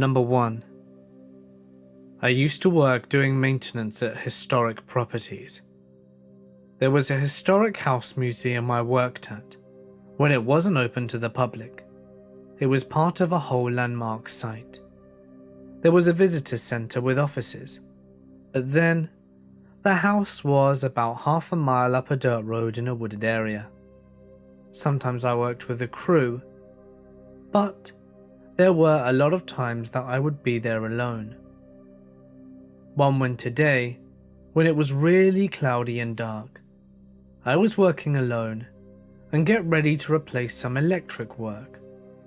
Number 1. I used to work doing maintenance at historic properties. There was a historic house museum I worked at when it wasn't open to the public. It was part of a whole landmark site. There was a visitor centre with offices, but then the house was about half a mile up a dirt road in a wooded area. Sometimes I worked with a crew, but there were a lot of times that I would be there alone. One winter day, when it was really cloudy and dark, I was working alone and get ready to replace some electric work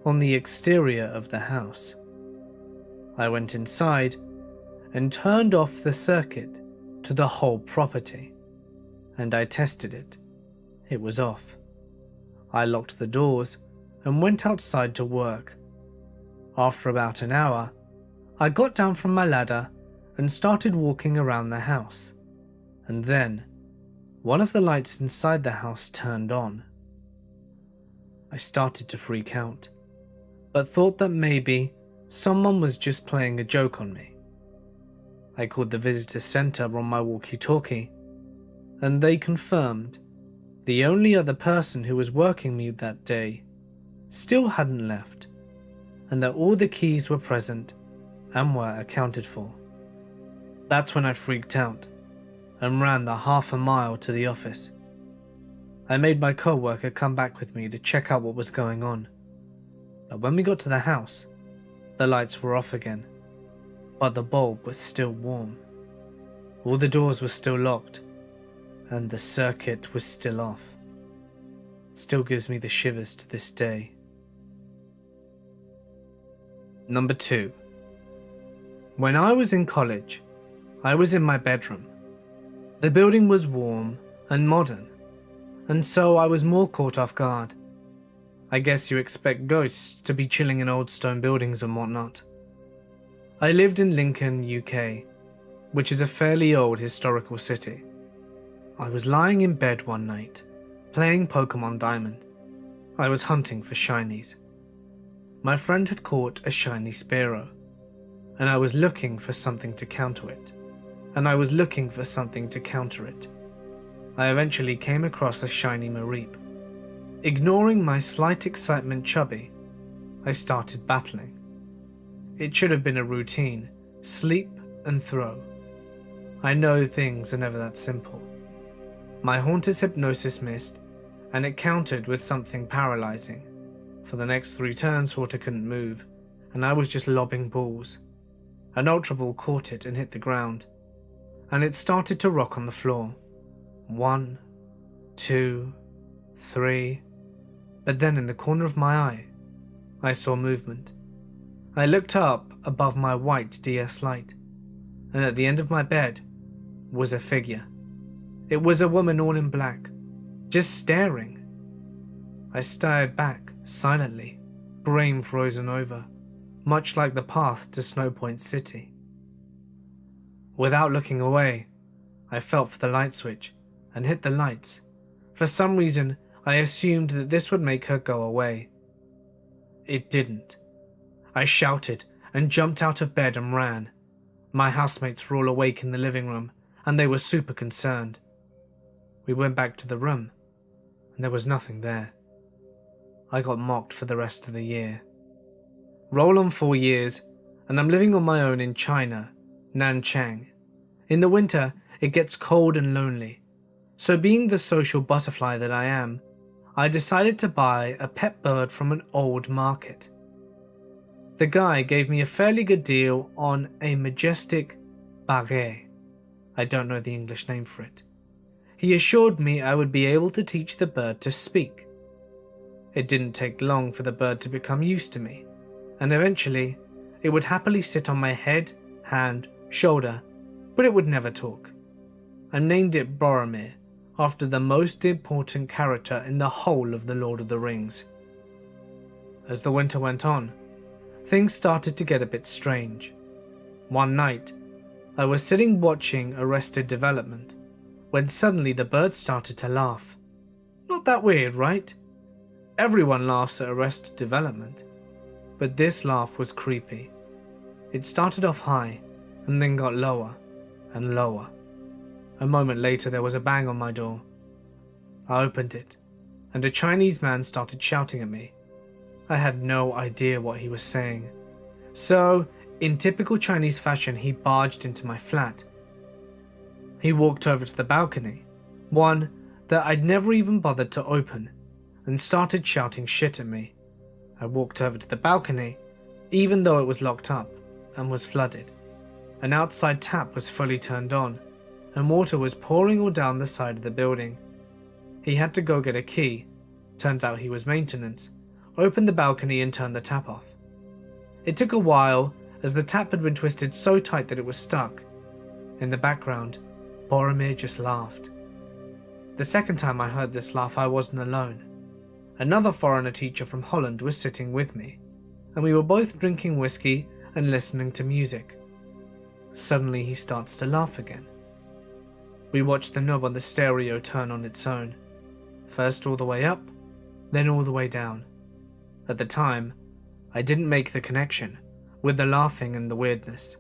on the exterior of the house. I went inside and turned off the circuit to the whole property, and I tested it. It was off. I locked the doors and went outside to work. After about an hour, I got down from my ladder and started walking around the house, and then one of the lights inside the house turned on. I started to freak out, but thought that maybe someone was just playing a joke on me. I called the visitor centre on my walkie-talkie, and they confirmed the only other person who was working me that day still hadn't left, and that all the keys were present and were accounted for. That's when I freaked out and ran the half a mile to the office. I made my co-worker come back with me to check out what was going on, but when we got to the house, the lights were off again, but the bulb was still warm. All the doors were still locked, and the circuit was still off. Still gives me the shivers to this day. Number 2. When I was in college, I was in my bedroom. The building was warm and modern, and so I was more caught off guard. I guess you expect ghosts to be chilling in old stone buildings and whatnot. I lived in Lincoln, UK, which is a fairly old historical city. I was lying in bed one night, playing Pokemon Diamond. I was hunting for shinies. My friend had caught a shiny Spearow, and I was looking for something to counter it. I eventually came across a shiny Mareep. Ignoring my slight excitement chubby, I started battling. It should have been a routine, sleep and throw. I know things are never that simple. My Haunter's hypnosis missed, and it countered with something paralyzing. For the next 3 turns, Haunter couldn't move, and I was just lobbing balls. An Ultra Ball caught it and hit the ground, and it started to rock on the floor. 1, 2, 3, but then in the corner of my eye, I saw movement. I looked up above my white DS light, and at the end of my bed was a figure. It was a woman all in black, just staring. I stared back silently, brain frozen over, much like the path to Snowpoint City. Without looking away, I felt for the light switch and hit the lights. For some reason, I assumed that this would make her go away. It didn't. I shouted and jumped out of bed and ran. My housemates were all awake in the living room, and they were super concerned. We went back to the room, and there was nothing there. I got mocked for the rest of the year. Roll on 4 years, and I'm living on my own in China, Nanchang. In the winter, it gets cold and lonely. So being the social butterfly that I am, I decided to buy a pet bird from an old market. The guy gave me a fairly good deal on a majestic Barret. I don't know the English name for it. He assured me I would be able to teach the bird to speak. It didn't take long for the bird to become used to me, and eventually it would happily sit on my head, hand, shoulder, but it would never talk. I named it Boromir, after the most important character in the whole of the Lord of the Rings. As the winter went on, things started to get a bit strange. One night, I was sitting watching Arrested Development, when suddenly the bird started to laugh. Not that weird, right? Everyone laughs at Arrested Development, but this laugh was creepy. It started off high and then got lower and lower. A moment later there was a bang on my door. I opened it, and a Chinese man started shouting at me. I had no idea what he was saying. So, in typical Chinese fashion, he barged into my flat. He walked over to the balcony, one that I'd never even bothered to open, and started shouting shit at me. I walked over to the balcony, even though it was locked up and was flooded. An outside tap was fully turned on, and water was pouring all down the side of the building. He had to go get a key. Turns out he was maintenance. Opened the balcony and turned the tap off. It took a while, as the tap had been twisted so tight that it was stuck. In the background, Boromir just laughed. The second time I heard this laugh, I wasn't alone. Another foreigner teacher from Holland was sitting with me, and we were both drinking whiskey and listening to music. Suddenly he starts to laugh again. We watched the knob on the stereo turn on its own, first all the way up, then all the way down. At the time, I didn't make the connection with the laughing and the weirdness.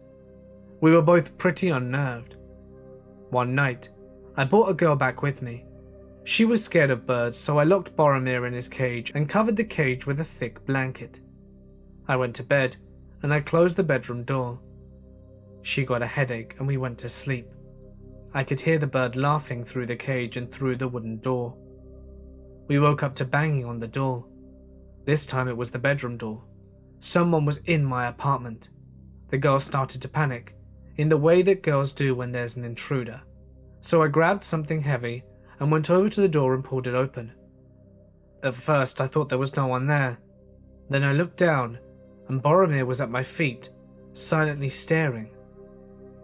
We were both pretty unnerved. One night, I brought a girl back with me. She was scared of birds, so I locked Boromir in his cage and covered the cage with a thick blanket. I went to bed, and I closed the bedroom door. She got a headache and we went to sleep. I could hear the bird laughing through the cage and through the wooden door. We woke up to banging on the door. This time it was the bedroom door. Someone was in my apartment. The girl started to panic, in the way that girls do when there's an intruder. So I grabbed something heavy and went over to the door and pulled it open. At first I thought there was no one there. Then I looked down, and Boromir was at my feet, silently staring.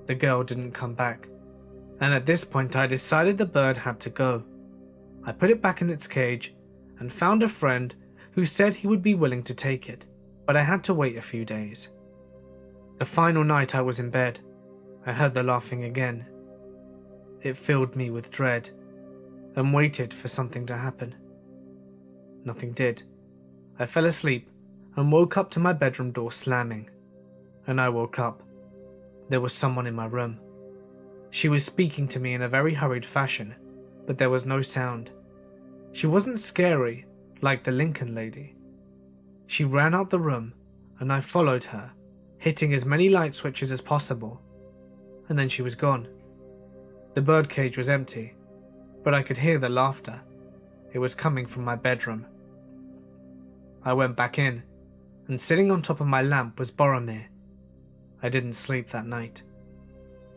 The girl didn't come back, and at this point I decided the bird had to go. I put it back in its cage and found a friend who said he would be willing to take it, but I had to wait a few days. The final night I was in bed, I heard the laughing again. It filled me with dread, and waited for something to happen. Nothing did. I fell asleep and woke up to my bedroom door slamming. And I woke up. There was someone in my room. She was speaking to me in a very hurried fashion, but there was no sound. She wasn't scary, like the Lincoln lady. She ran out the room, and I followed her, hitting as many light switches as possible. And then she was gone. The birdcage was empty, but I could hear the laughter. It was coming from my bedroom. I went back in, and sitting on top of my lamp was Boromir. I didn't sleep that night.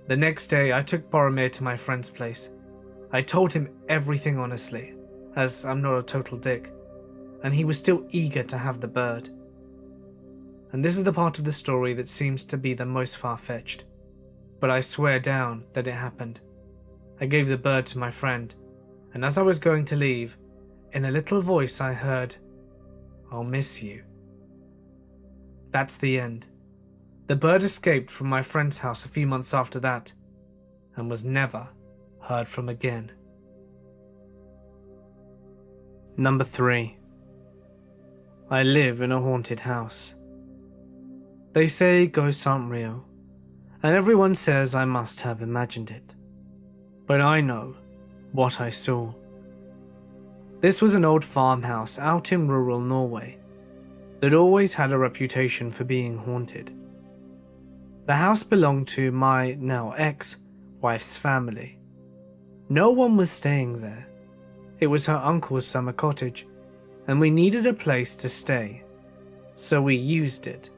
The next day I took Boromir to my friend's place. I told him everything honestly, as I'm not a total dick, and he was still eager to have the bird. And this is the part of the story that seems to be the most far-fetched, but I swear down that it happened. I gave the bird to my friend, and as I was going to leave, in a little voice I heard, "I'll miss you." That's the end. The bird escaped from my friend's house a few months after that, and was never heard from again. Number 3. I live in a haunted house. They say ghosts aren't real, and everyone says I must have imagined it. But I know what I saw. This was an old farmhouse out in rural Norway that always had a reputation for being haunted. The house belonged to my now ex-wife's family. No one was staying there. It was her uncle's summer cottage, and we needed a place to stay, so we used it.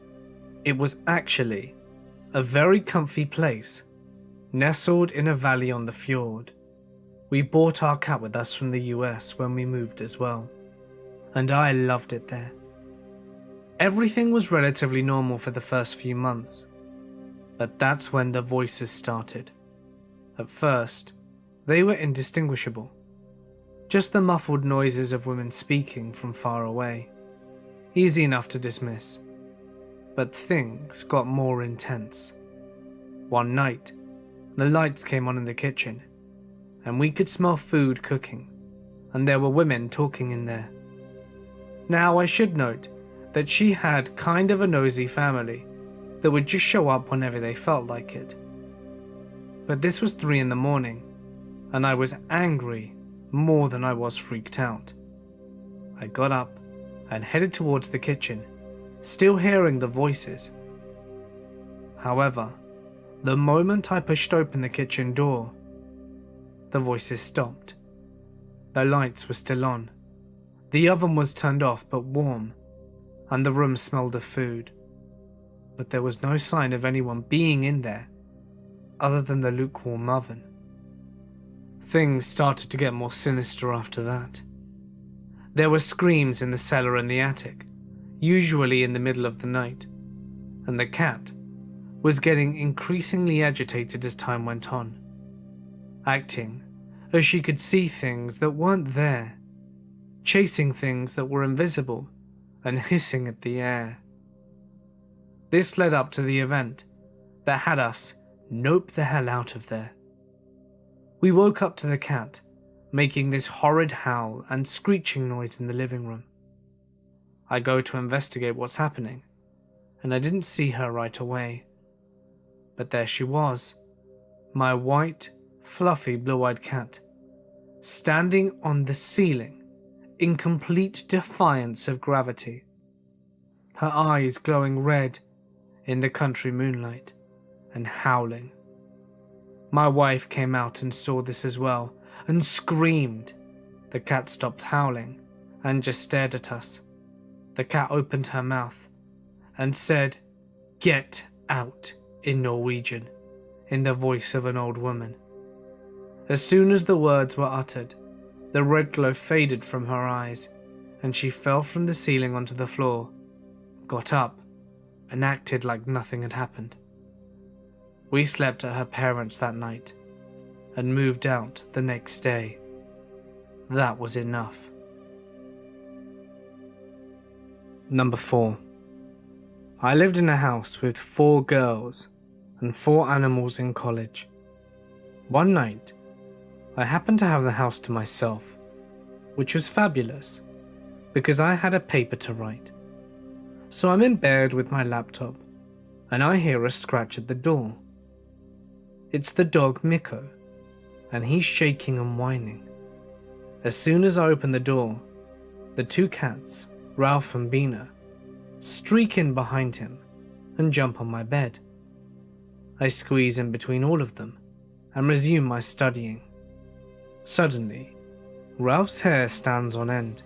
It was actually a very comfy place, nestled in a valley on the fjord. We brought our cat with us from the US when we moved as well, and I loved it there. Everything was relatively normal for the first few months, but that's when the voices started. At first, they were indistinguishable, just the muffled noises of women speaking from far away, easy enough to dismiss. But things got more intense. One night, the lights came on in the kitchen, and we could smell food cooking, and there were women talking in there. Now I should note that she had kind of a nosy family, that would just show up whenever they felt like it. But this was 3 in the morning, and I was angry more than I was freaked out. I got up and headed towards the kitchen, still hearing the voices. However, the moment I pushed open the kitchen door, the voices stopped. The lights were still on. The oven was turned off but warm, and the room smelled of food. But there was no sign of anyone being in there, other than the lukewarm oven. Things started to get more sinister after that. There were screams in the cellar and the attic, usually in the middle of the night, and the cat was getting increasingly agitated as time went on, acting as she could see things that weren't there, chasing things that were invisible and hissing at the air. This led up to the event that had us nope the hell out of there. We woke up to the cat making this horrid howl and screeching noise in the living room. I go to investigate what's happening, and I didn't see her right away. But there she was, my white, fluffy, blue-eyed cat, standing on the ceiling in complete defiance of gravity, her eyes glowing red in the country moonlight, and howling. My wife came out and saw this as well, and screamed. The cat stopped howling and just stared at us. The cat opened her mouth and said, "Get out," in Norwegian, in the voice of an old woman. As soon as the words were uttered, the red glow faded from her eyes, and she fell from the ceiling onto the floor, got up, and acted like nothing had happened. We slept at her parents' that night, and moved out the next day. That was enough. Number 4. I lived in a house with 4 girls and 4 animals in college. One night, I happened to have the house to myself, which was fabulous because I had a paper to write. So I'm in bed with my laptop, and I hear a scratch at the door. It's the dog Miko, and he's shaking and whining. As soon as I open the door, the 2 cats, Ralph and Bina, streak in behind him and jump on my bed. I squeeze in between all of them and resume my studying. Suddenly, Ralph's hair stands on end,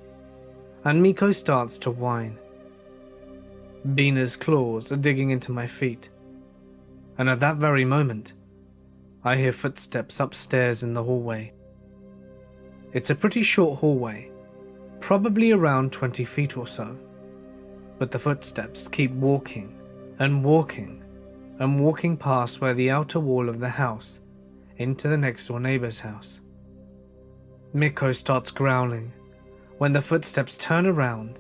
and Miko starts to whine. Bina's claws are digging into my feet, and at that very moment, I hear footsteps upstairs in the hallway. It's a pretty short hallway, probably around 20 feet or so, but the footsteps keep walking and walking and walking past where the outer wall of the house into the next door neighbor's house. Miko starts growling when the footsteps turn around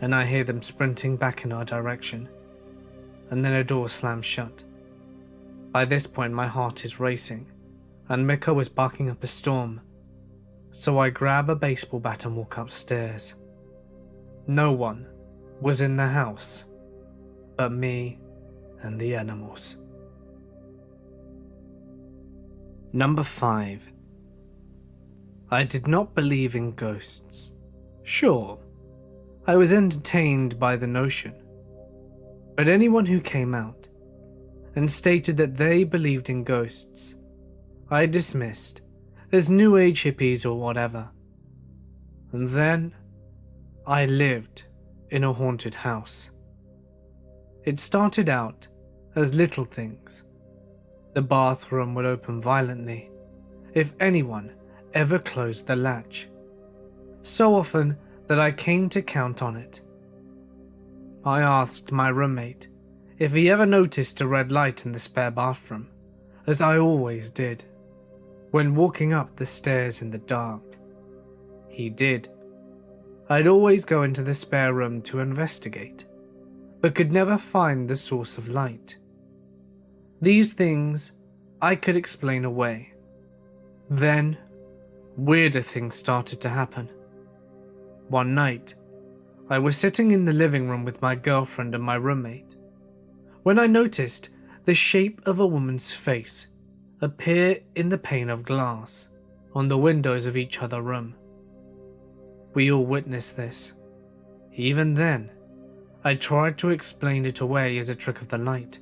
and I hear them sprinting back in our direction, and then a door slams shut. By this point my heart is racing and Miko is barking up a storm, so I grab a baseball bat and walk upstairs. No one was in the house but me and the animals. Number 5. I did not believe in ghosts. Sure, I was entertained by the notion, but anyone who came out and stated that they believed in ghosts, I dismissed as New Age hippies or whatever. And then I lived in a haunted house. It started out as little things. The bathroom would open violently if anyone ever closed the latch, so often that I came to count on it. I asked my roommate if he ever noticed a red light in the spare bathroom, as I always did, when walking up the stairs in the dark. He did. I'd always go into the spare room to investigate, but could never find the source of light. These things I could explain away. Then, weirder things started to happen. One night, I was sitting in the living room with my girlfriend and my roommate, when I noticed the shape of a woman's face appear in the pane of glass on the windows of each other room. We all witnessed this. Even then, I tried to explain it away as a trick of the light.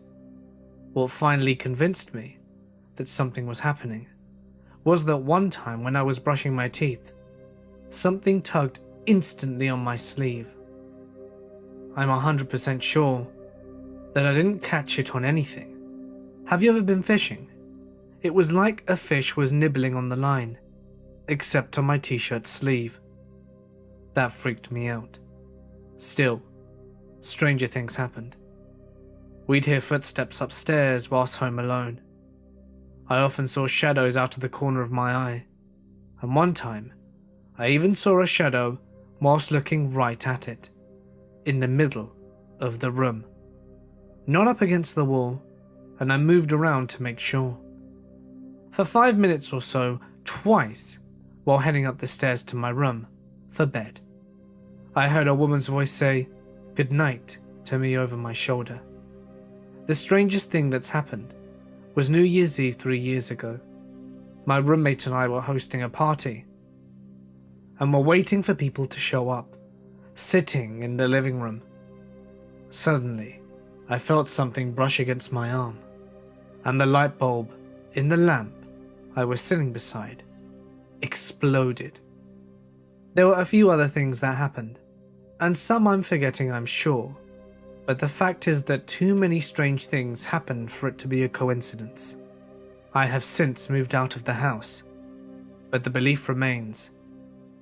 What finally convinced me that something was happening was that one time when I was brushing my teeth, something tugged instantly on my sleeve. I'm 100% sure that I didn't catch it on anything. Have you ever been fishing? It was like a fish was nibbling on the line, except on my t-shirt sleeve. That freaked me out. Still, stranger things happened. We'd hear footsteps upstairs whilst home alone. I often saw shadows out of the corner of my eye, and one time, I even saw a shadow whilst looking right at it, in the middle of the room. Not up against the wall, and I moved around to make sure. For 5 minutes or so, twice, while heading up the stairs to my room, for bed, I heard a woman's voice say, "Good night," to me over my shoulder. The strangest thing that's happened was New Year's Eve 3 years ago. My roommate and I were hosting a party, and were waiting for people to show up, sitting in the living room. Suddenly, I felt something brush against my arm, and the light bulb in the lamp I was sitting beside exploded. There were a few other things that happened, and some I'm forgetting, I'm sure, but the fact is that too many strange things happened for it to be a coincidence. I have since moved out of the house, but the belief remains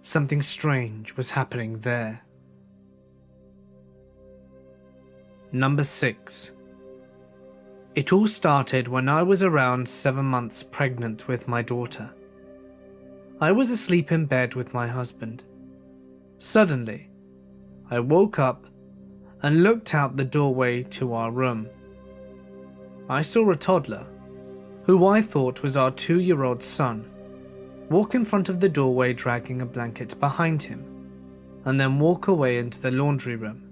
something strange was happening there. Number 6. It all started when I was around 7 months pregnant with my daughter. I was asleep in bed with my husband. Suddenly, I woke up and looked out the doorway to our room. I saw a toddler, who I thought was our 2-year-old son, walk in front of the doorway dragging a blanket behind him, and then walk away into the laundry room.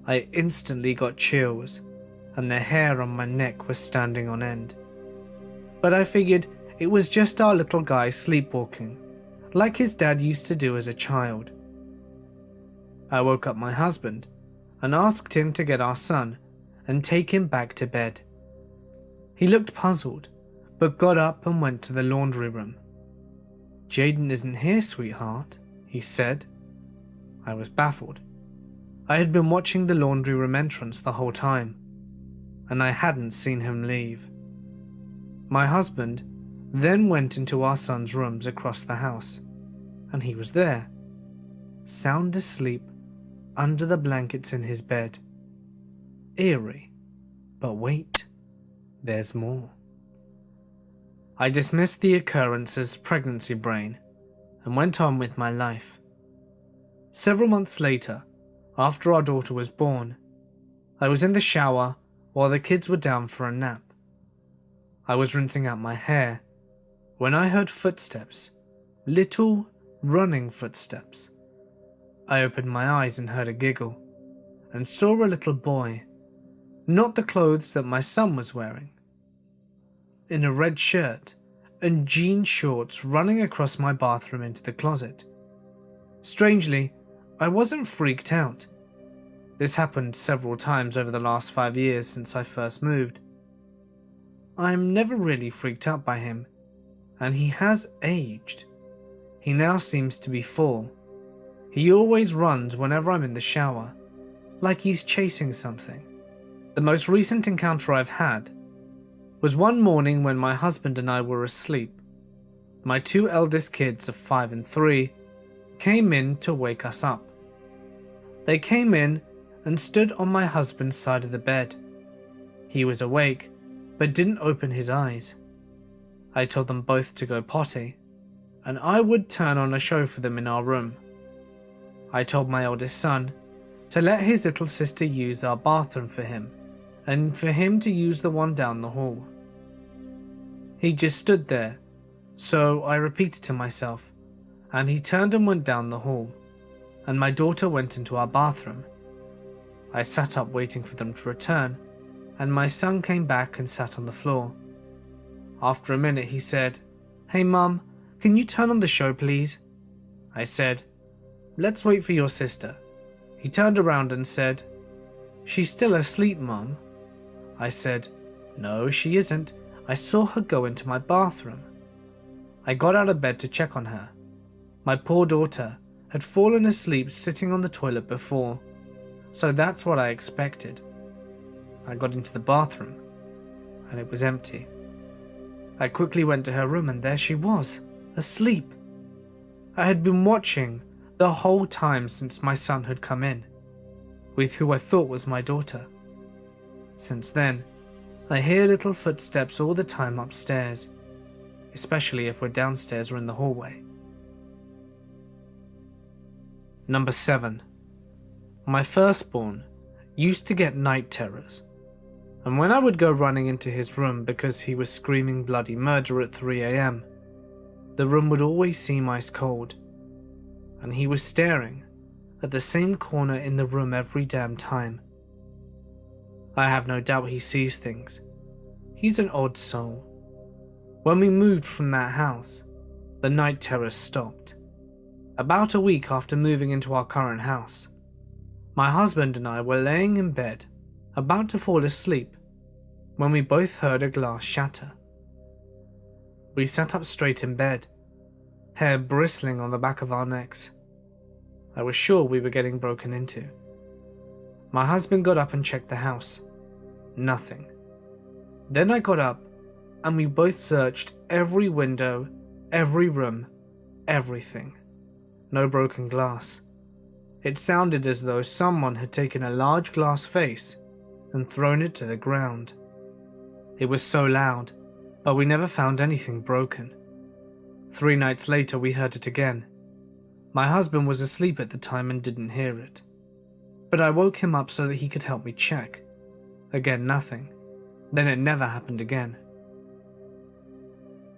I instantly got chills, and the hair on my neck was standing on end. But I figured it was just our little guy sleepwalking, like his dad used to do as a child. I woke up my husband and asked him to get our son and take him back to bed. He looked puzzled, but got up and went to the laundry room. "Jaden isn't here, sweetheart," he said. I was baffled. I had been watching the laundry room entrance the whole time, and I hadn't seen him leave. My husband then went into our son's rooms across the house, and he was there, sound asleep under the blankets in his bed. Eerie, but wait, there's more. I dismissed the occurrence as pregnancy brain and went on with my life. Several months later, after our daughter was born, I was in the shower while the kids were down for a nap. I was rinsing out my hair when I heard footsteps, little running footsteps. I opened my eyes and heard a giggle, and saw a little boy, not the clothes that my son was wearing, in a red shirt and jean shorts running across my bathroom into the closet. Strangely, I wasn't freaked out. This happened several times over the last 5 years since I first moved. I'm never really freaked out by him, and he has aged. He now seems to be 4. He always runs whenever I'm in the shower, like he's chasing something. The most recent encounter I've had was one morning when my husband and I were asleep. My 2 eldest kids of 5 and 3 came in to wake us up. They came in and stood on my husband's side of the bed. He was awake, but didn't open his eyes. I told them both to go potty, and I would turn on a show for them in our room. I told my eldest son to let his little sister use our bathroom for him, and for him to use the one down the hall. He just stood there, so I repeated to myself, and he turned and went down the hall, and my daughter went into our bathroom. I sat up waiting for them to return, and my son came back and sat on the floor. After a minute he said, "Hey Mum, can you turn on the show please?" I said, "Let's wait for your sister." He turned around and said, "She's still asleep, Mum." I said, "No, she isn't. I saw her go into my bathroom." I got out of bed to check on her. My poor daughter had fallen asleep sitting on the toilet before, so that's what I expected. I got into the bathroom, and it was empty. I quickly went to her room and there she was, asleep. I had been watching the whole time since my son had come in, with who I thought was my daughter. Since then, I hear little footsteps all the time upstairs, especially if we're downstairs or in the hallway. Number 7. My firstborn used to get night terrors, and when I would go running into his room because he was screaming bloody murder at 3 a.m, the room would always seem ice cold, and he was staring at the same corner in the room every damn time. I have no doubt he sees things. He's an odd soul. When we moved from that house, the night terrors stopped. About a week after moving into our current house, my husband and I were laying in bed, about to fall asleep, when we both heard a glass shatter. We sat up straight in bed, hair bristling on the back of our necks. I was sure we were getting broken into. My husband got up and checked the house. Nothing. Then I got up, and we both searched every window, every room, everything. No broken glass. It sounded as though someone had taken a large glass vase and thrown it to the ground. It was so loud, but we never found anything broken. 3 nights later we heard it again. My husband was asleep at the time and didn't hear it, but I woke him up so that he could help me check. Again, nothing. Then it never happened again.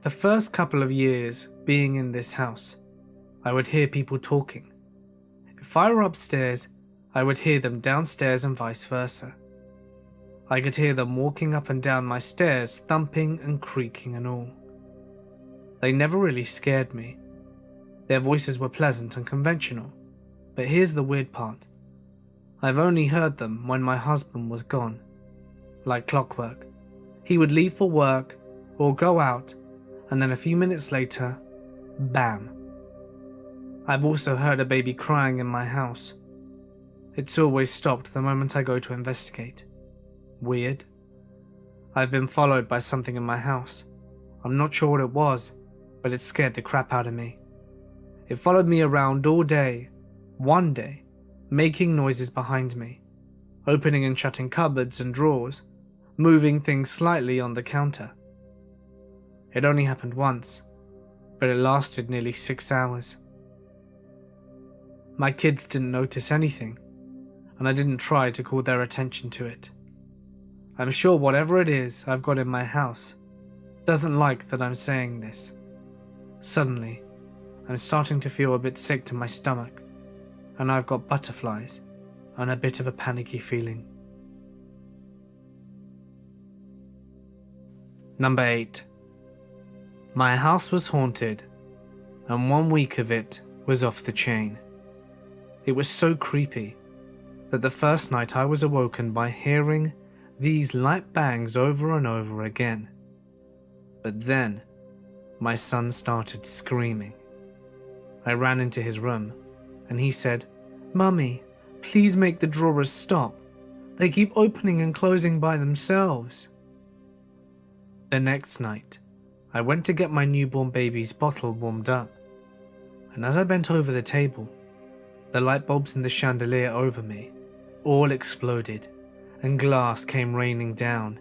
The first couple of years being in this house, I would hear people talking. If I were upstairs, I would hear them downstairs and vice versa. I could hear them walking up and down my stairs, thumping and creaking and all. They never really scared me. Their voices were pleasant and conventional, but here's the weird part. I've only heard them when my husband was gone. Like clockwork. He would leave for work or go out, and then a few minutes later, bam. I've also heard a baby crying in my house. It's always stopped the moment I go to investigate. Weird. I've been followed by something in my house. I'm not sure what it was, but it scared the crap out of me. It followed me around all day, one day, making noises behind me, opening and shutting cupboards and drawers, moving things slightly on the counter. It only happened once, but it lasted nearly 6 hours. My kids didn't notice anything, and I didn't try to call their attention to it. I'm sure whatever it is I've got in my house doesn't like that I'm saying this. Suddenly, I'm starting to feel a bit sick to my stomach, and I've got butterflies and a bit of a panicky feeling. Number 8. My house was haunted, and 1 week of it was off the chain. It was so creepy that the first night I was awoken by hearing these light bangs over and over again. But then, my son started screaming. I ran into his room, and he said, "Mummy, please make the drawers stop. They keep opening and closing by themselves." The next night, I went to get my newborn baby's bottle warmed up, and as I bent over the table, the light bulbs in the chandelier over me all exploded, and glass came raining down.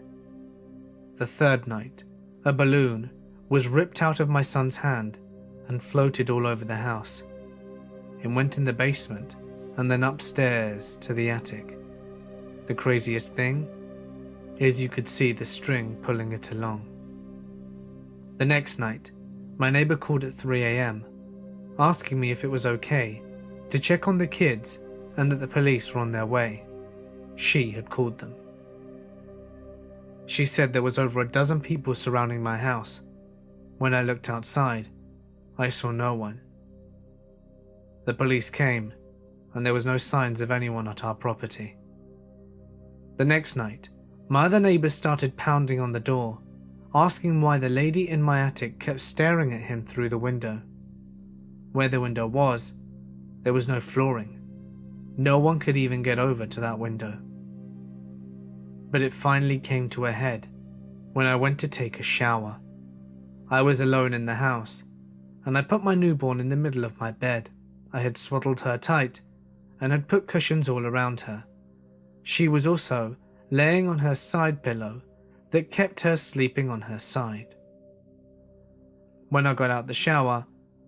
The third night, a balloon was ripped out of my son's hand and floated all over the house. It went in the basement and then upstairs to the attic. The craziest thing is you could see the string pulling it along. The next night, my neighbor called at 3 a.m, asking me if it was okay to check on the kids and that the police were on their way. She had called them. She said there was over a dozen people surrounding my house. When I looked outside, I saw no one. The police came, and there was no signs of anyone at our property. The next night, my other neighbors started pounding on the door, asking why the lady in my attic kept staring at him through the window. Where the window was, there was no flooring. No one could even get over to that window. But it finally came to a head when I went to take a shower. I was alone in the house, and I put my newborn in the middle of my bed. I had swaddled her tight and had put cushions all around her. She was also laying on her side pillow that kept her sleeping on her side. When I got out the shower,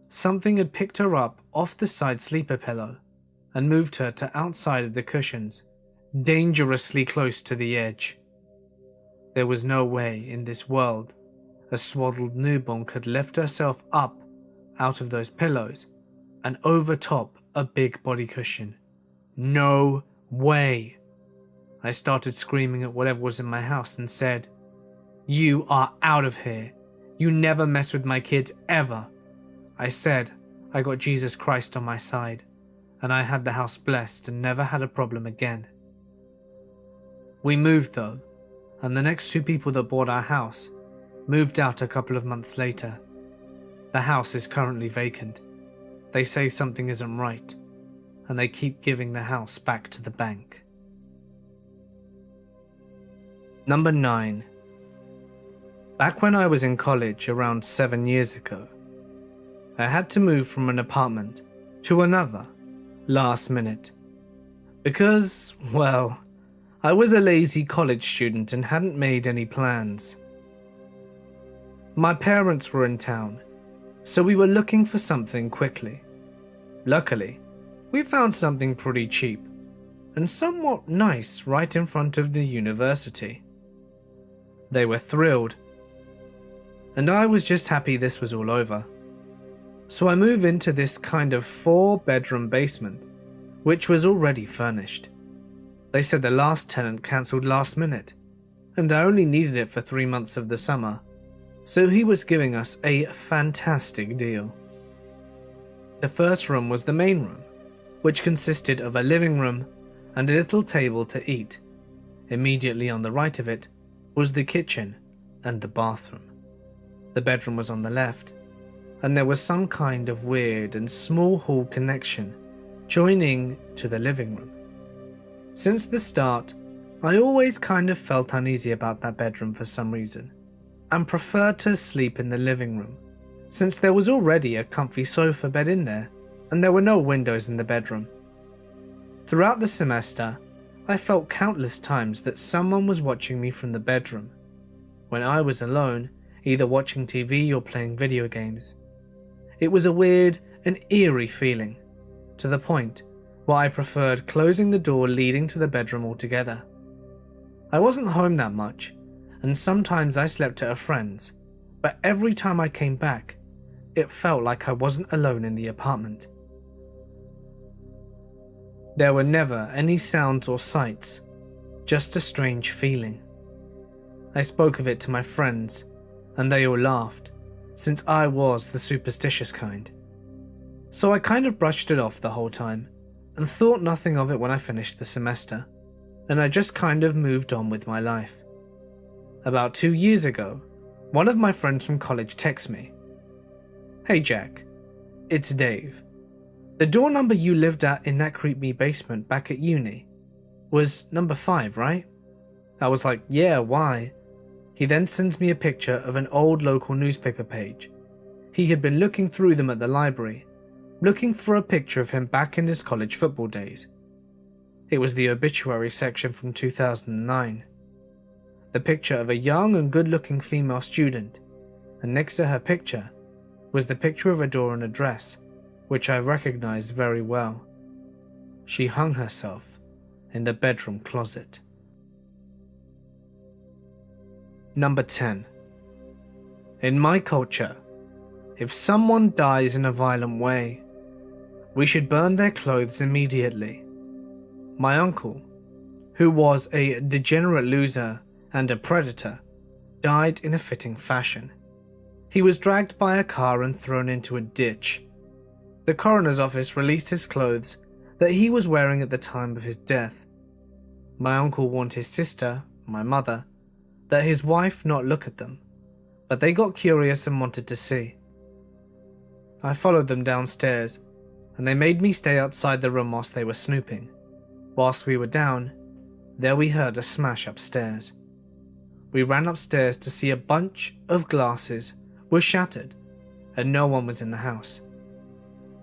something had picked her up off the side sleeper pillow and moved her to outside of the cushions, dangerously close to the edge. There was no way in this world a swaddled newborn could lift herself up out of those pillows and overtop a big body cushion. No way. I started screaming at whatever was in my house and said, "You are out of here. You never mess with my kids ever." I said I got Jesus Christ on my side, and I had the house blessed and never had a problem again. We moved though, and the next two people that bought our house moved out a couple of months later. The house is currently vacant. They say something isn't right, and they keep giving the house back to the bank. Number 9. Back when I was in college around 7 years ago, I had to move from an apartment to another last minute. Because, well, I was a lazy college student and hadn't made any plans. My parents were in town, so we were looking for something quickly. Luckily, we found something pretty cheap and somewhat nice right in front of the university. They were thrilled, and I was just happy this was all over. So I moved into this kind of 4-bedroom basement, which was already furnished. They said the last tenant cancelled last minute, and I only needed it for 3 months of the summer, so he was giving us a fantastic deal. The first room was the main room, which consisted of a living room and a little table to eat. Immediately on the right of it was the kitchen and the bathroom. The bedroom was on the left, and there was some kind of weird and small hall connection joining to the living room. Since the start, I always kind of felt uneasy about that bedroom for some reason, and preferred to sleep in the living room, since there was already a comfy sofa bed in there, and there were no windows in the bedroom. Throughout the semester, I felt countless times that someone was watching me from the bedroom, when I was alone, either watching TV or playing video games. It was a weird and eerie feeling, to the point where I preferred closing the door leading to the bedroom altogether. I wasn't home that much, and sometimes I slept at a friend's, but every time I came back, it felt like I wasn't alone in the apartment. There were never any sounds or sights, just a strange feeling. I spoke of it to my friends, and they all laughed, since I was the superstitious kind. So I kind of brushed it off the whole time, and thought nothing of it when I finished the semester, and I just kind of moved on with my life. About 2 years ago, one of my friends from college texted me, "Hey Jack, it's Dave. The door number you lived at in that creepy basement back at uni was number 5, right?" I was like, "Yeah, why?" He then sends me a picture of an old local newspaper page. He had been looking through them at the library, looking for a picture of him back in his college football days. It was the obituary section from 2009. The picture of a young and good-looking female student, and next to her picture was the picture of a door and a dress, which I recognized very well. She hung herself in the bedroom closet. Number 10. In my culture, if someone dies in a violent way, we should burn their clothes immediately. My uncle, who was a degenerate loser and a predator, died in a fitting fashion. He was dragged by a car and thrown into a ditch. The coroner's office released his clothes that he was wearing at the time of his death. My uncle warned his sister, my mother, that his wife not look at them, but they got curious and wanted to see. I followed them downstairs, and they made me stay outside the room whilst they were snooping. Whilst we were down, there we heard a smash upstairs. We ran upstairs to see a bunch of glasses were shattered, and no one was in the house.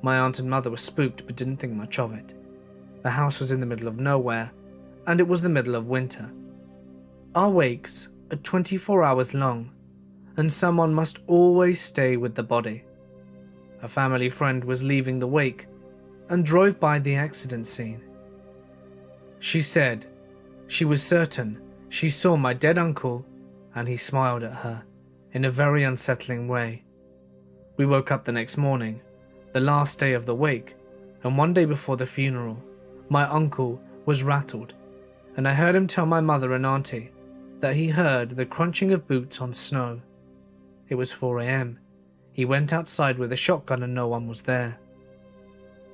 My aunt and mother were spooked but didn't think much of it. The house was in the middle of nowhere, and it was the middle of winter. Our wakes are 24 hours long, and someone must always stay with the body. A family friend was leaving the wake and drove by the accident scene. She said she was certain she saw my dead uncle, and he smiled at her in a very unsettling way. We woke up the next morning, the last day of the wake, and one day before the funeral, my uncle was rattled, and I heard him tell my mother and auntie that he heard the crunching of boots on snow. It was 4 a.m. He went outside with a shotgun and no one was there.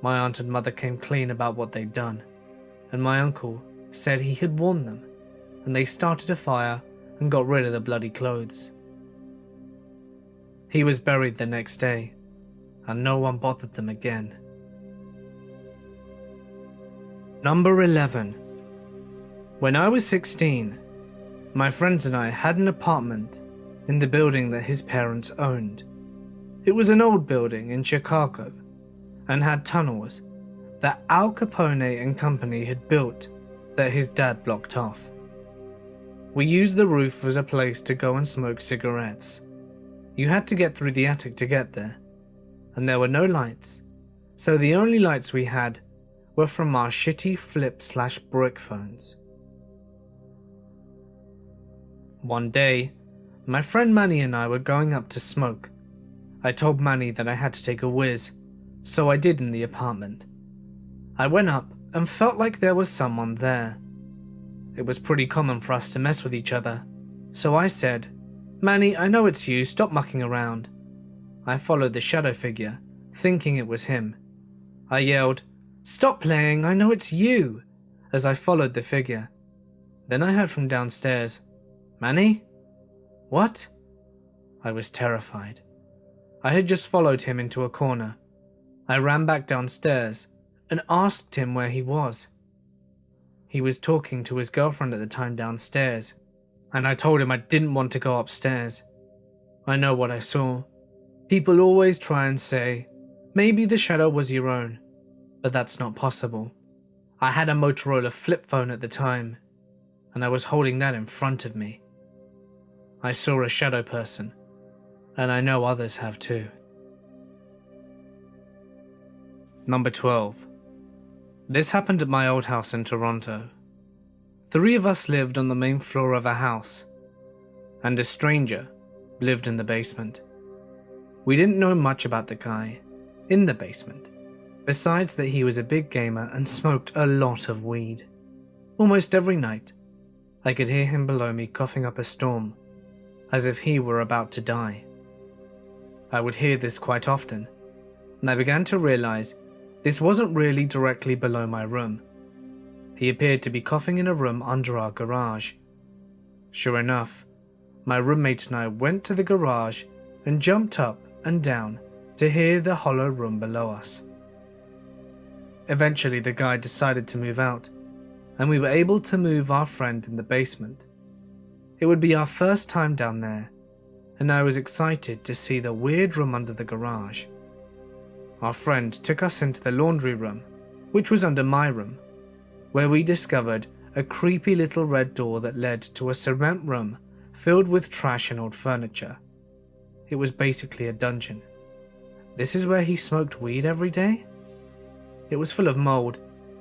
My aunt and mother came clean about what they'd done, and my uncle said he had warned them, and they started a fire and got rid of the bloody clothes. He was buried the next day, and no one bothered them again. Number 11. When I was 16, my friends and I had an apartment in the building that his parents owned. It was an old building in Chicago and had tunnels that Al Capone and company had built that his dad blocked off. We used the roof as a place to go and smoke cigarettes. You had to get through the attic to get there, and there were no lights, so the only lights we had were from our shitty flip/brick phones. One day, my friend Manny and I were going up to smoke. I told Manny that I had to take a whiz, so I did in the apartment. I went up and felt like there was someone there. It was pretty common for us to mess with each other, so I said, "Manny, I know it's you, stop mucking around." I followed the shadow figure, thinking it was him. I yelled, "Stop playing, I know it's you," as I followed the figure. Then I heard from downstairs, "Manny? What?" I was terrified. I had just followed him into a corner. I ran back downstairs and asked him where he was. He was talking to his girlfriend at the time downstairs, and I told him I didn't want to go upstairs. I know what I saw. People always try and say, maybe the shadow was your own, but that's not possible. I had a Motorola flip phone at the time, and I was holding that in front of me. I saw a shadow person, and I know others have too. Number 12. This happened at my old house in Toronto. 3 of us lived on the main floor of a house, and a stranger lived in the basement. We didn't know much about the guy in the basement, besides that he was a big gamer and smoked a lot of weed. Almost every night, I could hear him below me coughing up a storm, as if he were about to die. I would hear this quite often, and I began to realize this wasn't really directly below my room. He appeared to be coughing in a room under our garage. Sure enough, my roommate and I went to the garage and jumped up and down to hear the hollow room below us. Eventually the guy decided to move out, and we were able to move our friend in the basement. It would be our first time down there, and I was excited to see the weird room under the garage. Our friend took us into the laundry room, which was under my room, where we discovered a creepy little red door that led to a cement room filled with trash and old furniture. It was basically a dungeon. This is where he smoked weed every day? It was full of mold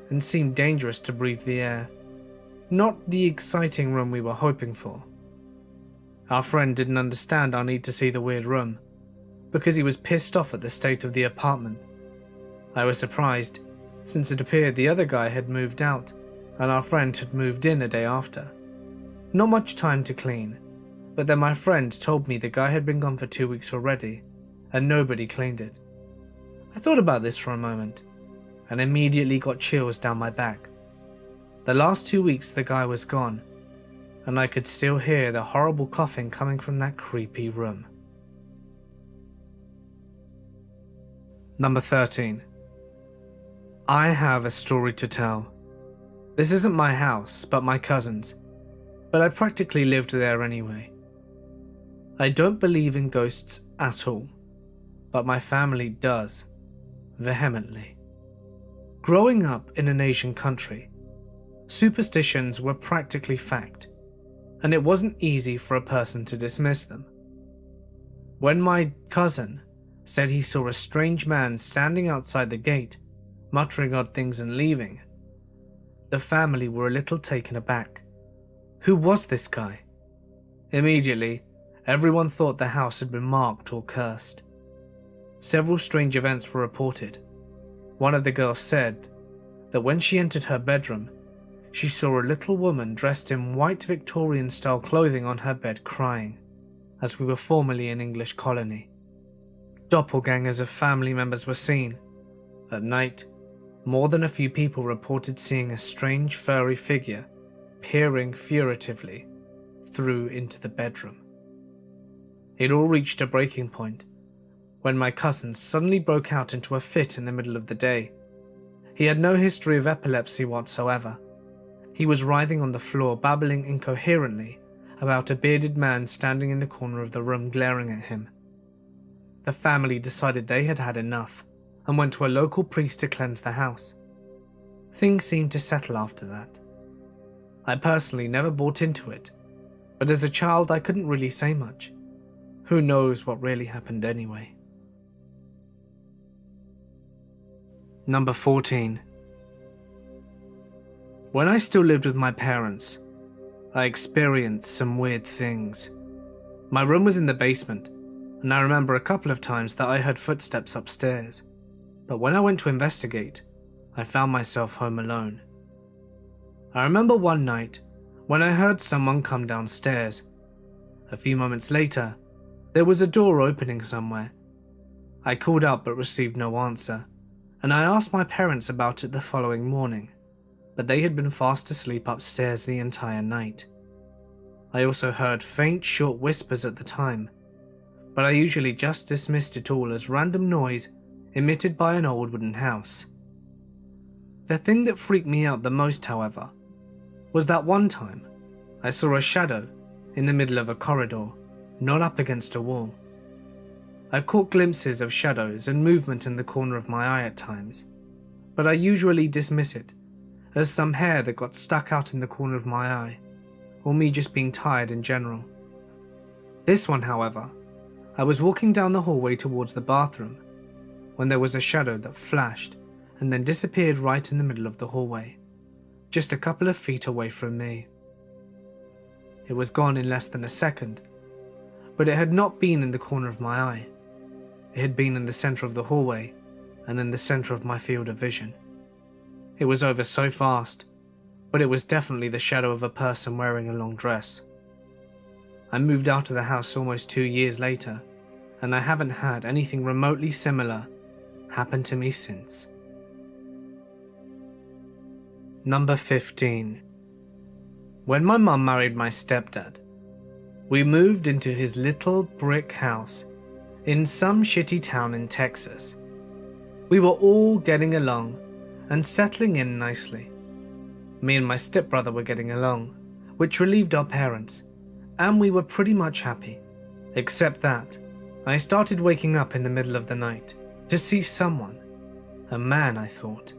and seemed dangerous to breathe the air. Not the exciting room we were hoping for. Our friend didn't understand our need to see the weird room, because he was pissed off at the state of the apartment. I was surprised, since it appeared the other guy had moved out, and our friend had moved in a day after. Not much time to clean, but then my friend told me the guy had been gone for 2 weeks already, and nobody cleaned it. I thought about this for a moment, and immediately got chills down my back. The last 2 weeks the guy was gone, and I could still hear the horrible coughing coming from that creepy room. Number 13. I have a story to tell. This isn't my house, but my cousin's, but I practically lived there anyway. I don't believe in ghosts at all, but my family does, vehemently. Growing up in an Asian country, superstitions were practically fact, and it wasn't easy for a person to dismiss them. When my cousin said he saw a strange man standing outside the gate, muttering odd things and leaving, the family were a little taken aback. Who was this guy? Immediately, everyone thought the house had been marked or cursed. Several strange events were reported. One of the girls said that when she entered her bedroom, she saw a little woman dressed in white Victorian-style clothing on her bed crying, as we were formerly an English colony. Doppelgangers of family members were seen. At night, more than a few people reported seeing a strange furry figure peering furtively through into the bedroom. It all reached a breaking point when my cousin suddenly broke out into a fit in the middle of the day. He had no history of epilepsy whatsoever. He was writhing on the floor, babbling incoherently about a bearded man standing in the corner of the room glaring at him. The family decided they had had enough and went to a local priest to cleanse the house. Things seemed to settle after that. I personally never bought into it, but as a child I couldn't really say much. Who knows what really happened anyway. Number 14. When I still lived with my parents, I experienced some weird things. My room was in the basement, and I remember a couple of times that I heard footsteps upstairs, but when I went to investigate, I found myself home alone. I remember one night when I heard someone come downstairs. A few moments later, there was a door opening somewhere. I called out but received no answer, and I asked my parents about it the following morning, but they had been fast asleep upstairs the entire night. I also heard faint, short whispers at the time, but I usually just dismissed it all as random noise emitted by an old wooden house. The thing that freaked me out the most, however, was that one time I saw a shadow in the middle of a corridor, not up against a wall. I caught glimpses of shadows and movement in the corner of my eye at times, but I usually dismiss it as some hair that got stuck out in the corner of my eye, or me just being tired in general. This one, however, I was walking down the hallway towards the bathroom when there was a shadow that flashed and then disappeared right in the middle of the hallway, just a couple of feet away from me. It was gone in less than a second, but it had not been in the corner of my eye. It had been in the center of the hallway and in the center of my field of vision. It was over so fast, but it was definitely the shadow of a person wearing a long dress. I moved out of the house almost 2 years later, and I haven't had anything remotely similar happen to me since. Number 15. When my mum married my stepdad, we moved into his little brick house in some shitty town in Texas. We were all getting along and settling in nicely. Me and my stepbrother were getting along, which relieved our parents, and we were pretty much happy. Except that I started waking up in the middle of the night to see someone, a man I thought,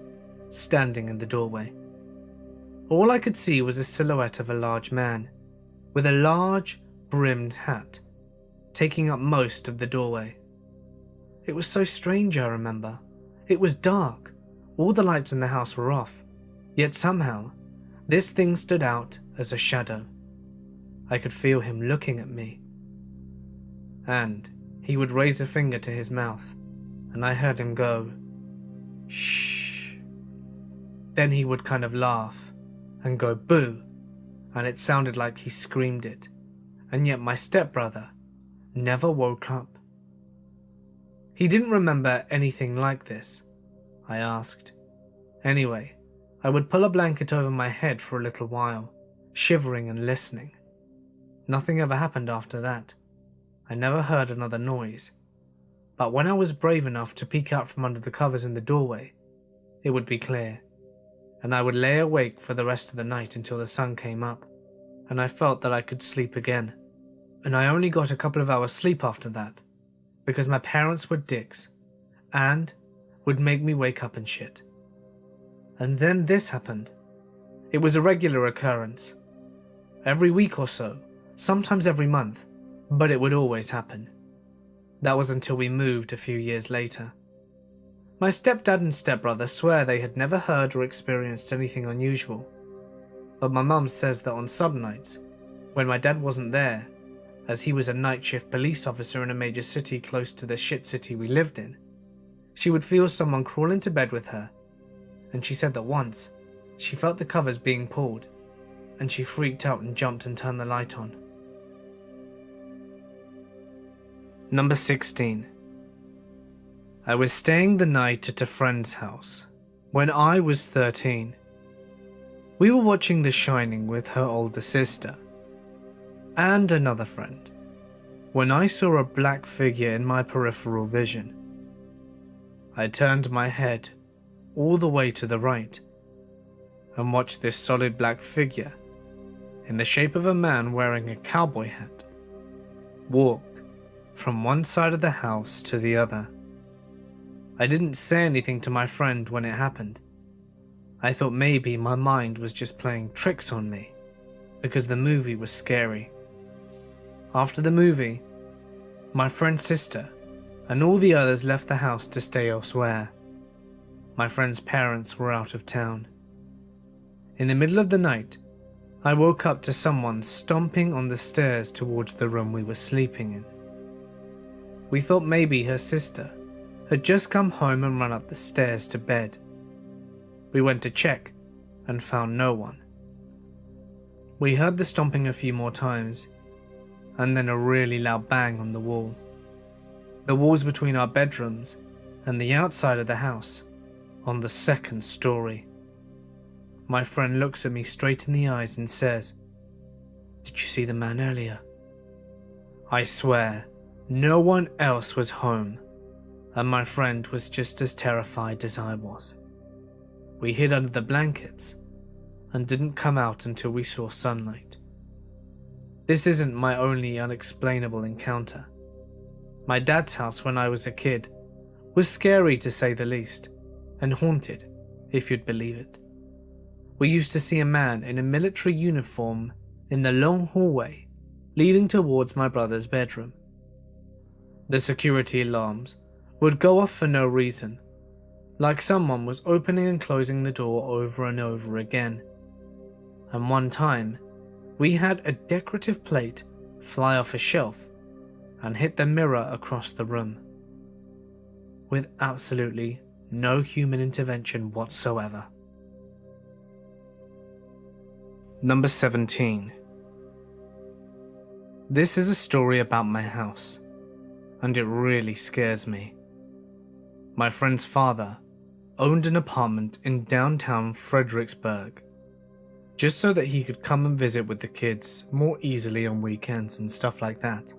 standing in the doorway. All I could see was a silhouette of a large man, with a large brimmed hat, taking up most of the doorway. It was so strange, I remember. It was dark, all the lights in the house were off, yet somehow, this thing stood out as a shadow. I could feel him looking at me, and he would raise a finger to his mouth, and I heard him go, "Shh." Then he would kind of laugh and go boo, and it sounded like he screamed it, and yet my stepbrother never woke up. He didn't remember anything like this, I asked. Anyway, I would pull a blanket over my head for a little while, shivering and listening. Nothing ever happened after that. I never heard another noise. But when I was brave enough to peek out from under the covers in the doorway, it would be clear, and I would lay awake for the rest of the night until the sun came up, and I felt that I could sleep again. And I only got a couple of hours sleep after that, because my parents were dicks, and would make me wake up and shit. And then this happened. It was a regular occurrence. Every week or so, sometimes every month, but it would always happen. That was until we moved a few years later. My stepdad and stepbrother swear they had never heard or experienced anything unusual, but my mum says that on some nights, when my dad wasn't there, as he was a night shift police officer in a major city close to the shit city we lived in, she would feel someone crawl into bed with her, and she said that once, she felt the covers being pulled, and she freaked out and jumped and turned the light on. Number 16. I was staying the night at a friend's house when I was 13. We were watching The Shining with her older sister and another friend when I saw a black figure in my peripheral vision. I turned my head all the way to the right and watched this solid black figure in the shape of a man wearing a cowboy hat walk from one side of the house to the other. I didn't say anything to my friend when it happened. I thought maybe my mind was just playing tricks on me because the movie was scary. After the movie, my friend's sister and all the others left the house to stay elsewhere. My friend's parents were out of town. In the middle of the night, I woke up to someone stomping on the stairs towards the room we were sleeping in. We thought maybe her sister had just come home and run up the stairs to bed. We went to check and found no one. We heard the stomping a few more times, and then a really loud bang on the wall. The walls between our bedrooms and the outside of the house, on the second story. My friend looks at me straight in the eyes and says, "Did you see the man earlier?" I swear, no one else was home, and my friend was just as terrified as I was. We hid under the blankets and didn't come out until we saw sunlight. This isn't my only unexplainable encounter. My dad's house when I was a kid was scary to say the least, and haunted, if you'd believe it. We used to see a man in a military uniform in the long hallway leading towards my brother's bedroom. The security alarms would go off for no reason, like someone was opening and closing the door over and over again. And one time, we had a decorative plate fly off a shelf and hit the mirror across the room, with absolutely no human intervention whatsoever. Number 17. This is a story about my house, and it really scares me. My friend's father owned an apartment in downtown Fredericksburg, just so that he could come and visit with the kids more easily on weekends and stuff like that.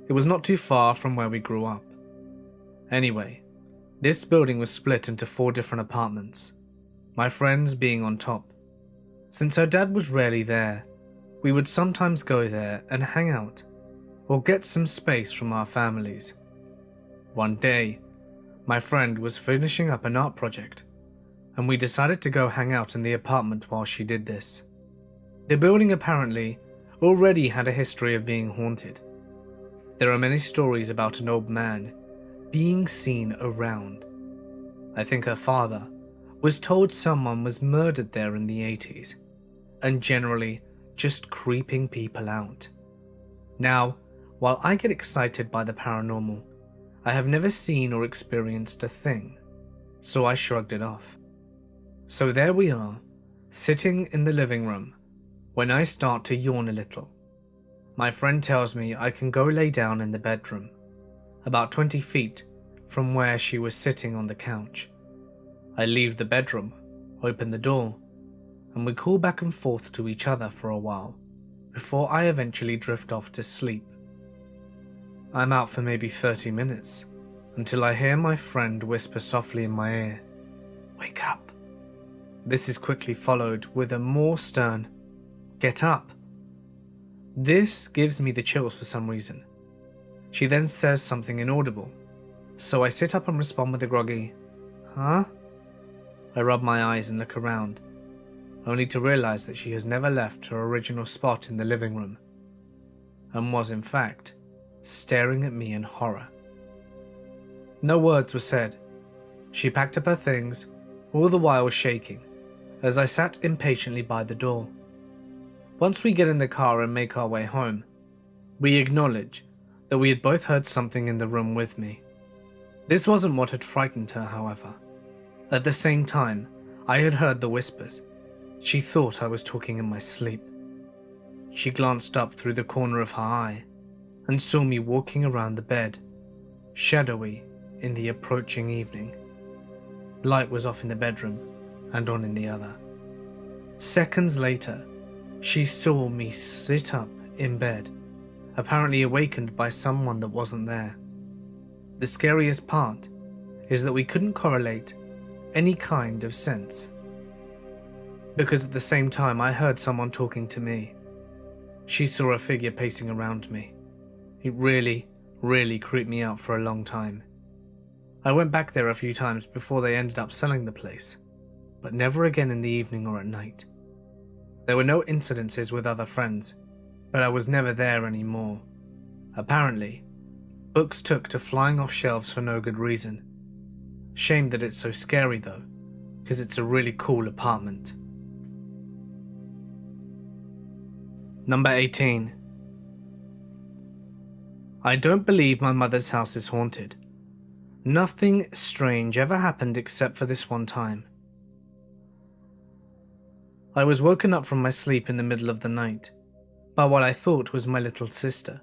It was not too far from where we grew up. Anyway, this building was split into 4 different apartments, my friend's being on top. Since her dad was rarely there, we would sometimes go there and hang out, or get some space from our families. One day, my friend was finishing up an art project, and we decided to go hang out in the apartment while she did this. The building apparently already had a history of being haunted. There are many stories about an old man being seen around. I think her father was told someone was murdered there in the 80s, and generally just creeping people out. Now, while I get excited by the paranormal, I have never seen or experienced a thing, so I shrugged it off. So there we are, sitting in the living room, when I start to yawn a little. My friend tells me I can go lay down in the bedroom, about 20 feet from where she was sitting on the couch. I leave the bedroom, open the door, and we call back and forth to each other for a while before I eventually drift off to sleep. I'm out for maybe 30 minutes until I hear my friend whisper softly in my ear, "Wake up." This is quickly followed with a more stern, "Get up." This gives me the chills for some reason. She then says something inaudible, so I sit up and respond with a groggy, "Huh?" I rub my eyes and look around, only to realize that she has never left her original spot in the living room, and was in fact staring at me in horror. No words were said. She packed up her things, all the while shaking, as I sat impatiently by the door. Once we get in the car and make our way home, we acknowledge that we had both heard something in the room with me. This wasn't what had frightened her, however. At the same time, I had heard the whispers. She thought I was talking in my sleep. She glanced up through the corner of her eye and saw me walking around the bed, shadowy in the approaching evening. Light was off in the bedroom and on in the other. Seconds later, she saw me sit up in bed, apparently awakened by someone that wasn't there. The scariest part is that we couldn't correlate any kind of sense, because at the same time I heard someone talking to me. She saw a figure pacing around me. It really creeped me out for a long time. I went back there a few times before they ended up selling the place, but never again in the evening or at night. There were no incidences with other friends, but I was never there anymore. Apparently, books took to flying off shelves for no good reason. Shame that it's so scary though, because it's a really cool apartment. Number 18. I don't believe my mother's house is haunted. Nothing strange ever happened except for this one time. I was woken up from my sleep in the middle of the night by what I thought was my little sister.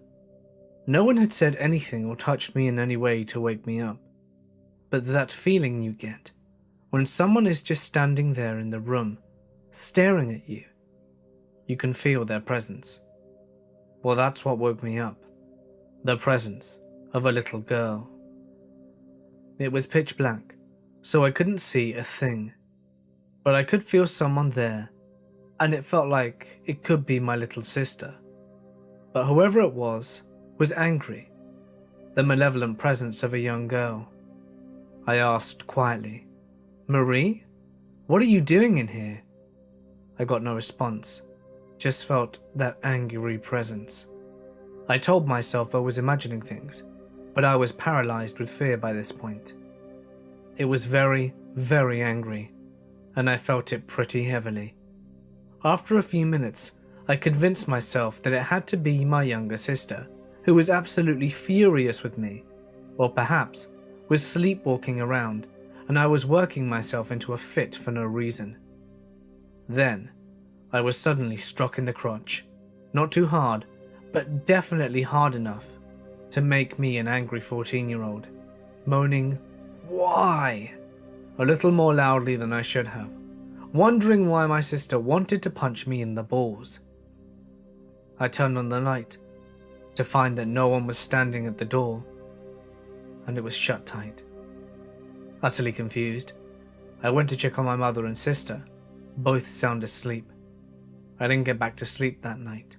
No one had said anything or touched me in any way to wake me up, but that feeling you get when someone is just standing there in the room, staring at you. You can feel their presence. Well, that's what woke me up. The presence of a little girl. It was pitch black, so I couldn't see a thing, but I could feel someone there, and it felt like it could be my little sister. But whoever it was angry, the malevolent presence of a young girl. I asked quietly, "Marie, what are you doing in here?" I got no response, just felt that angry presence. I told myself I was imagining things, but I was paralyzed with fear by this point. It was very angry, and I felt it pretty heavily. After a few minutes, I convinced myself that it had to be my younger sister, who was absolutely furious with me, or perhaps was sleepwalking around, and I was working myself into a fit for no reason. Then, I was suddenly struck in the crotch, not too hard, but definitely hard enough to make me an angry 14-year-old, moaning, "Why?" a little more loudly than I should have, wondering why my sister wanted to punch me in the balls. I turned on the light to find that no one was standing at the door, and it was shut tight. Utterly confused, I went to check on my mother and sister, both sound asleep. I didn't get back to sleep that night.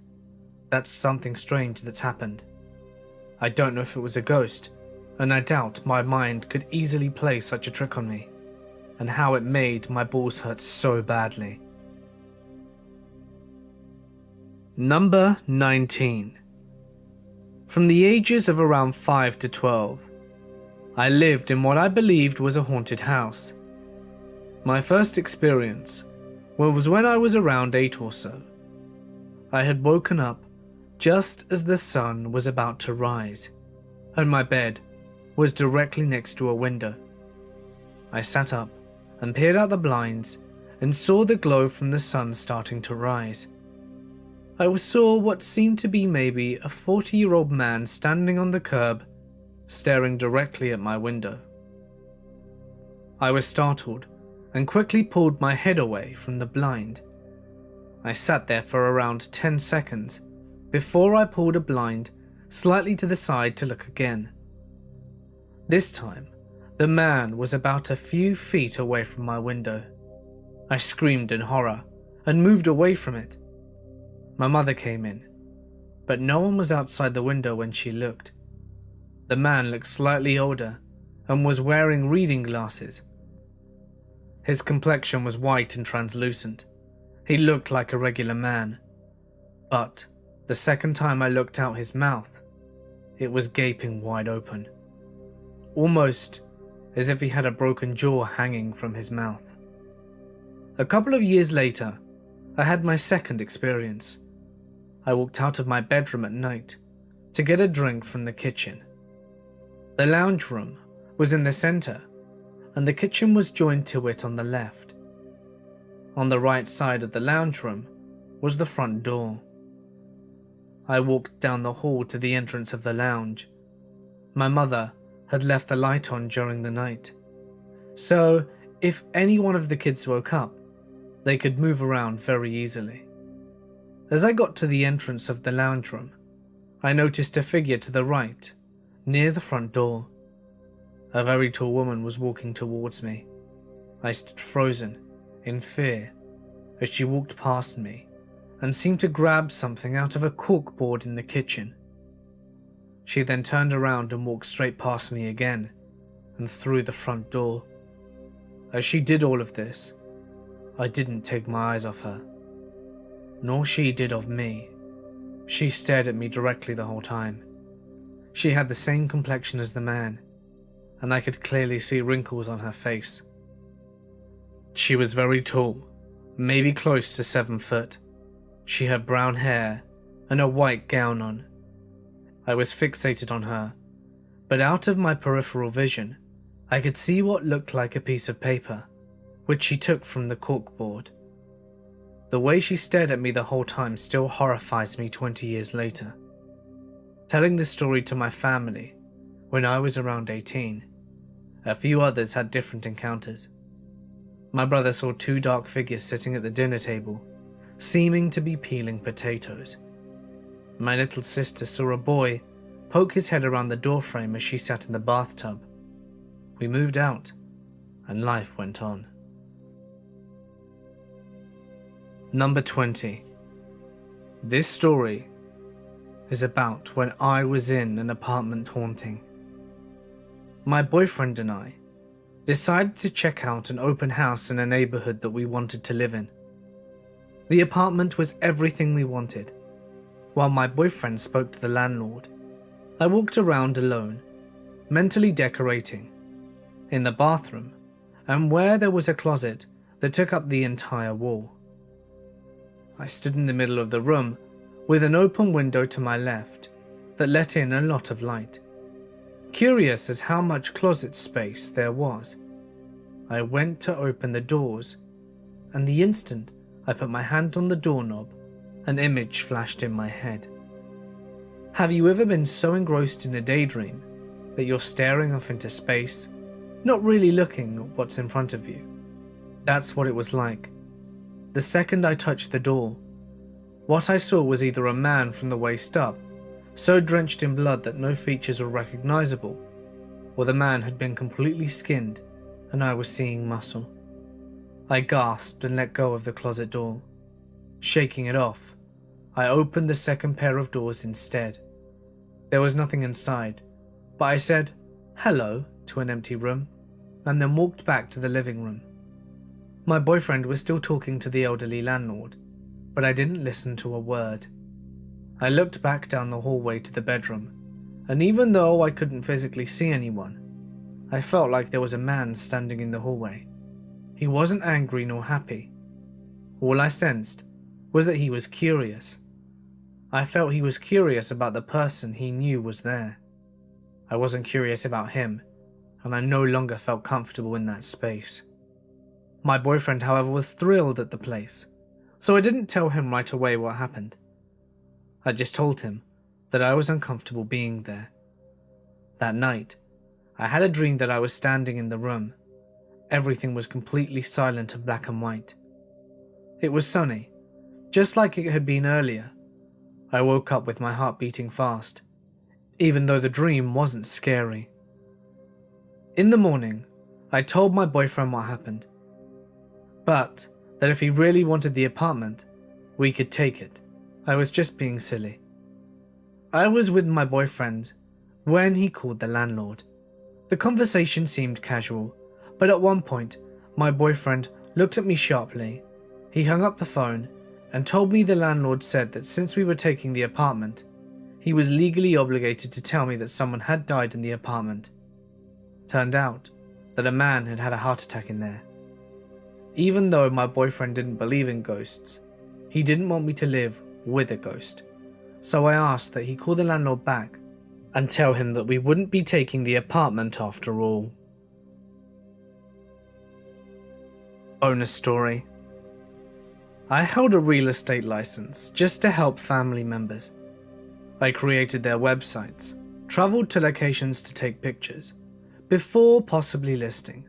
That's something strange that's happened. I don't know if it was a ghost, and I doubt my mind could easily play such a trick on me, and how it made my balls hurt so badly. Number 19. From the ages of around 5 to 12, I lived in what I believed was a haunted house. My first experience was when I was around 8 or so. I had woken up just as the sun was about to rise, and my bed was directly next to a window. I sat up and peered out the blinds and saw the glow from the sun starting to rise. I saw what seemed to be maybe a 40-year-old man standing on the curb, staring directly at my window. I was startled and quickly pulled my head away from the blind. I sat there for around 10 seconds before I pulled a blind slightly to the side to look again. This time, the man was about a few feet away from my window. I screamed in horror and moved away from it. My mother came in, but no one was outside the window when she looked. The man looked slightly older and was wearing reading glasses. His complexion was white and translucent. He looked like a regular man, but the second time I looked out his mouth, it was gaping wide open, almost as if he had a broken jaw hanging from his mouth. A couple of years later, I had my second experience. I walked out of my bedroom at night to get a drink from the kitchen. The lounge room was in the center, and the kitchen was joined to it on the left. On the right side of the lounge room was the front door. I walked down the hall to the entrance of the lounge. My mother had left the light on during the night, so if any one of the kids woke up, they could move around very easily. As I got to the entrance of the lounge room, I noticed a figure to the right, near the front door. A very tall woman was walking towards me. I stood frozen, in fear, as she walked past me and seemed to grab something out of a corkboard in the kitchen. She then turned around and walked straight past me again and through the front door. As she did all of this, I didn't take my eyes off her, nor she did of me. She stared at me directly the whole time. She had the same complexion as the man, and I could clearly see wrinkles on her face. She was very tall, maybe close to 7 foot. She had brown hair and a white gown on. I was fixated on her, but out of my peripheral vision, I could see what looked like a piece of paper, which she took from the corkboard. The way she stared at me the whole time still horrifies me 20 years later. Telling this story to my family when I was around 18, a few others had different encounters. My brother saw 2 dark figures sitting at the dinner table, seeming to be peeling potatoes. My little sister saw a boy poke his head around the doorframe as she sat in the bathtub. We moved out, and life went on. Number 20. This story is about when I was in an apartment haunting. My boyfriend and I decided to check out an open house in a neighborhood that we wanted to live in. The apartment was everything we wanted. While my boyfriend spoke to the landlord, I walked around alone, mentally decorating, in the bathroom, and where there was a closet that took up the entire wall. I stood in the middle of the room with an open window to my left that let in a lot of light. Curious as how much closet space there was, I went to open the doors, and the instant I put my hand on the doorknob, an image flashed in my head. Have you ever been so engrossed in a daydream that you're staring off into space, not really looking at what's in front of you? That's what it was like. The second I touched the door, what I saw was either a man from the waist up, so drenched in blood that no features were recognizable, or the man had been completely skinned and I was seeing muscle. I gasped and let go of the closet door. Shaking it off, I opened the second pair of doors instead. There was nothing inside, but I said hello to an empty room and then walked back to the living room. My boyfriend was still talking to the elderly landlord, but I didn't listen to a word. I looked back down the hallway to the bedroom, and even though I couldn't physically see anyone, I felt like there was a man standing in the hallway. He wasn't angry nor happy. All I sensed was that he was curious. I felt he was curious about the person he knew was there. I wasn't curious about him, and I no longer felt comfortable in that space. My boyfriend, however, was thrilled at the place, so I didn't tell him right away what happened. I just told him that I was uncomfortable being there. That night, I had a dream that I was standing in the room. Everything was completely silent and black and white. It was sunny, just like it had been earlier. I woke up with my heart beating fast, even though the dream wasn't scary. In the morning, I told my boyfriend what happened, but that if he really wanted the apartment, we could take it. I was just being silly. I was with my boyfriend when he called the landlord. The conversation seemed casual, but at one point, my boyfriend looked at me sharply. He hung up the phone and told me the landlord said that since we were taking the apartment, he was legally obligated to tell me that someone had died in the apartment. Turned out that a man had had a heart attack in there. Even though my boyfriend didn't believe in ghosts, he didn't want me to live with a ghost. So I asked that he call the landlord back and tell him that we wouldn't be taking the apartment after all. Bonus story. I held a real estate license just to help family members. I created their websites, traveled to locations to take pictures, before possibly listing.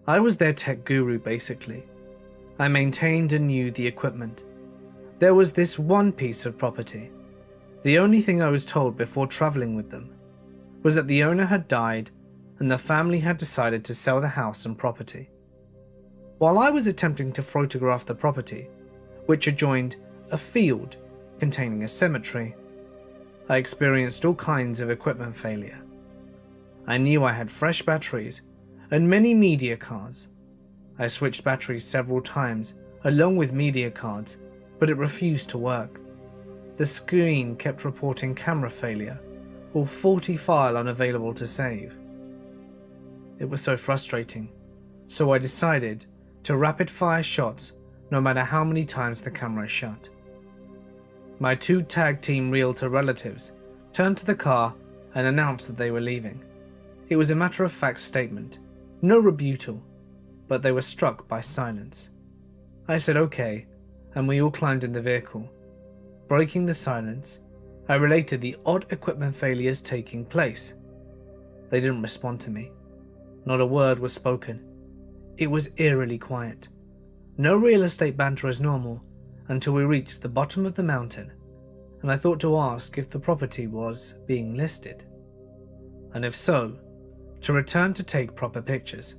I was their tech guru basically. I maintained and knew the equipment. There was this one piece of property. The only thing I was told before traveling with them was that the owner had died and the family had decided to sell the house and property. While I was attempting to photograph the property, which adjoined a field containing a cemetery, I experienced all kinds of equipment failure. I knew I had fresh batteries and many media cards. I switched batteries several times along with media cards, but it refused to work. The screen kept reporting camera failure or faulty file unavailable to save. It was so frustrating, so I decided to rapid fire shots no matter how many times the camera shut. My 2 tag team realtor relatives turned to the car and announced that they were leaving. It was a matter-of-fact statement, no rebuttal, but they were struck by silence. I said okay, and we all climbed in the vehicle. Breaking the silence, I related the odd equipment failures taking place. They didn't respond to me. Not a word was spoken. It was eerily quiet. No real estate banter as normal until we reached the bottom of the mountain, and I thought to ask if the property was being listed, and if so, to return to take proper pictures.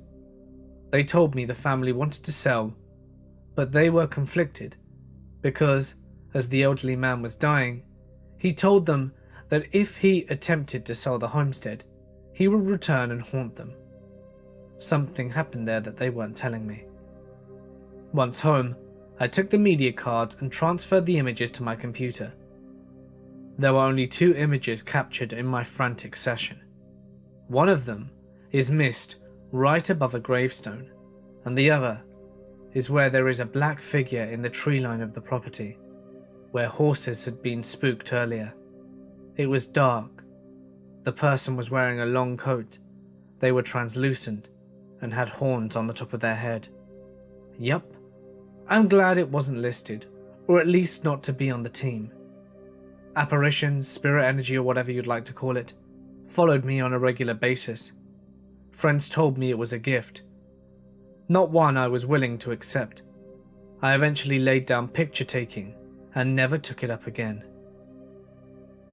They told me the family wanted to sell, but they were conflicted because, as the elderly man was dying, he told them that if he attempted to sell the homestead, he would return and haunt them. Something happened there that they weren't telling me. Once home, I took the media cards and transferred the images to my computer. There were only 2 images captured in my frantic session. One of them is missed right above a gravestone, and the other is where there is a black figure in the tree line of the property, where horses had been spooked earlier. It was dark. The person was wearing a long coat. They were translucent and had horns on the top of their head. Yup, I'm glad it wasn't listed, or at least not to be on the team. Apparitions, spirit energy, or whatever you'd like to call it, followed me on a regular basis. Friends told me it was a gift, not one I was willing to accept. I eventually laid down picture taking and never took it up again.